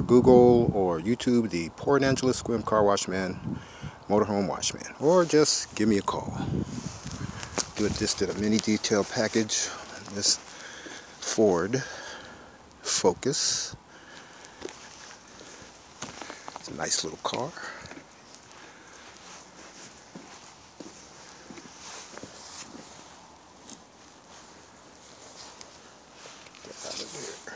Google or YouTube the Port Angeles-Sequim Car Wash Man, Motorhome Washman, or just give me a call. Just did a mini detail package on this Ford Focus. It's a nice little car. Get out of here.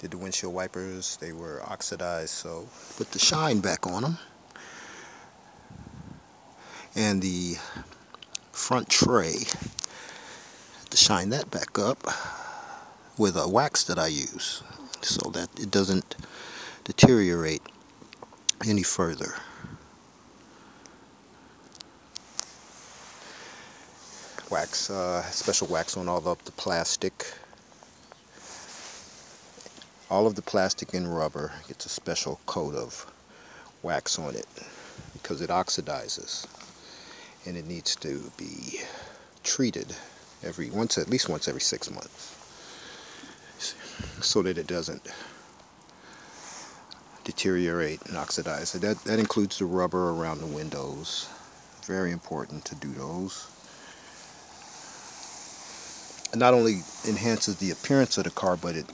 Did the windshield wipers, they were oxidized, so put the shine back on them. And the front tray, to shine that back up with a wax that I use so that it doesn't deteriorate any further. Wax, special wax on all of the plastic. All of the plastic and rubber gets a special coat of wax on it because it oxidizes, and it needs to be treated at least once every 6 months, so that it doesn't deteriorate and oxidize. So that includes the rubber around the windows. Very important to do those. It not only enhances the appearance of the car, but it's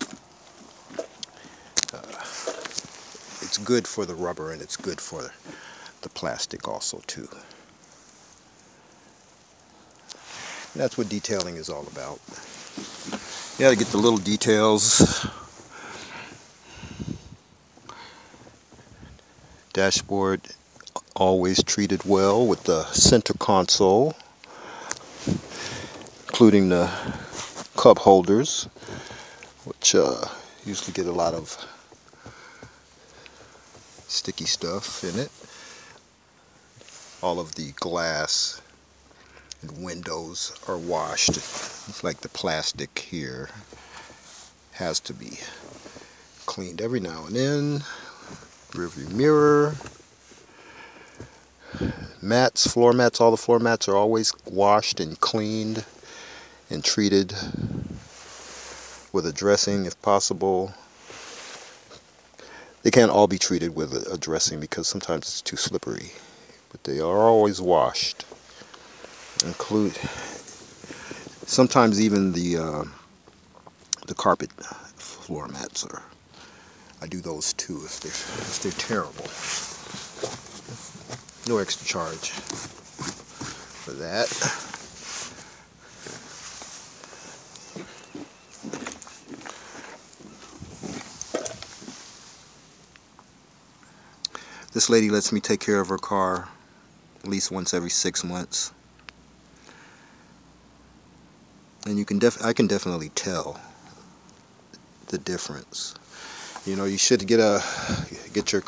good for the rubber, and it's good for the plastic also too. And that's what detailing is all about. You gotta get the little details. Dashboard always treated well with the center console, including the cup holders, which usually get a lot of sticky stuff in it. All of the glass and windows are washed. It's like the plastic here has to be cleaned every now and then. Rearview mirror, mats, floor mats, all the floor mats are always washed and cleaned and treated with a dressing if possible. They can't all be treated with a dressing because sometimes it's too slippery, but they are always washed. Sometimes even the carpet floor mats are. I do those too if they're terrible. No extra charge for that. This lady lets me take care of her car at least once every 6 months, and I can definitely tell the difference. You know, you should get your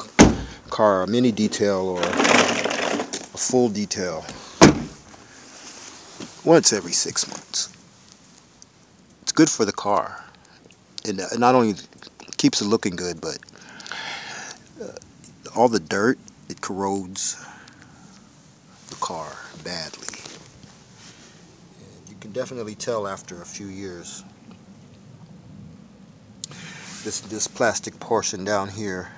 car a mini detail or a full detail once every 6 months. It's good for the car. It not only keeps it looking good, but all the dirt, it corrodes the car badly. And you can definitely tell after a few years. This plastic portion down here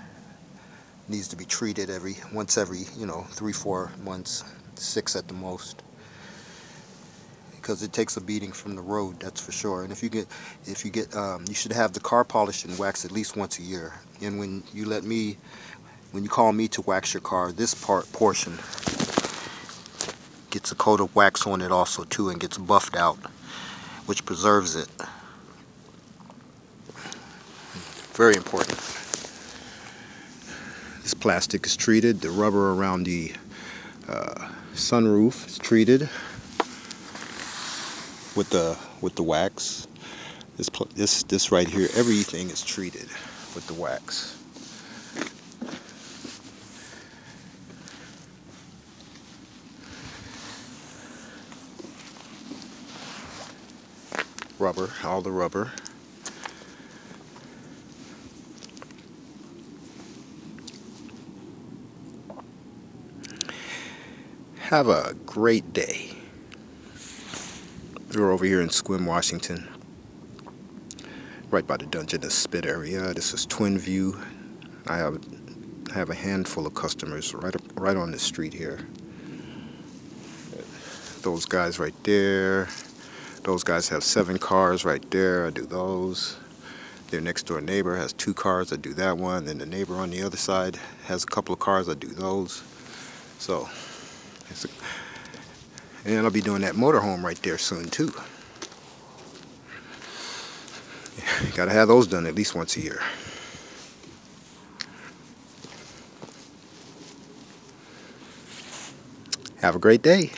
needs to be treated once every 3-4 months, 6 at the most, because it takes a beating from the road, that's for sure. And you should have the car polished and waxed at least once a year. And when you call me to wax your car, this portion gets a coat of wax on it also too, and gets buffed out, which preserves it. Very important. This plastic is treated. The rubber around the sunroof is treated with the wax. This right here, everything is treated with the wax. Rubber, all the rubber. Have a great day. We're over here in Sequim, Washington, right by the Dungeness Spit area. This is Twin View. I have a handful of customers right on the street here. Those guys right there. Those guys have 7 cars right there. I do those. Their next door neighbor has 2 cars. I do that one. Then the neighbor on the other side has a couple of cars. I do those. So, and I'll be doing that motorhome right there soon too. Gotta have those done at least once a year. Have a great day.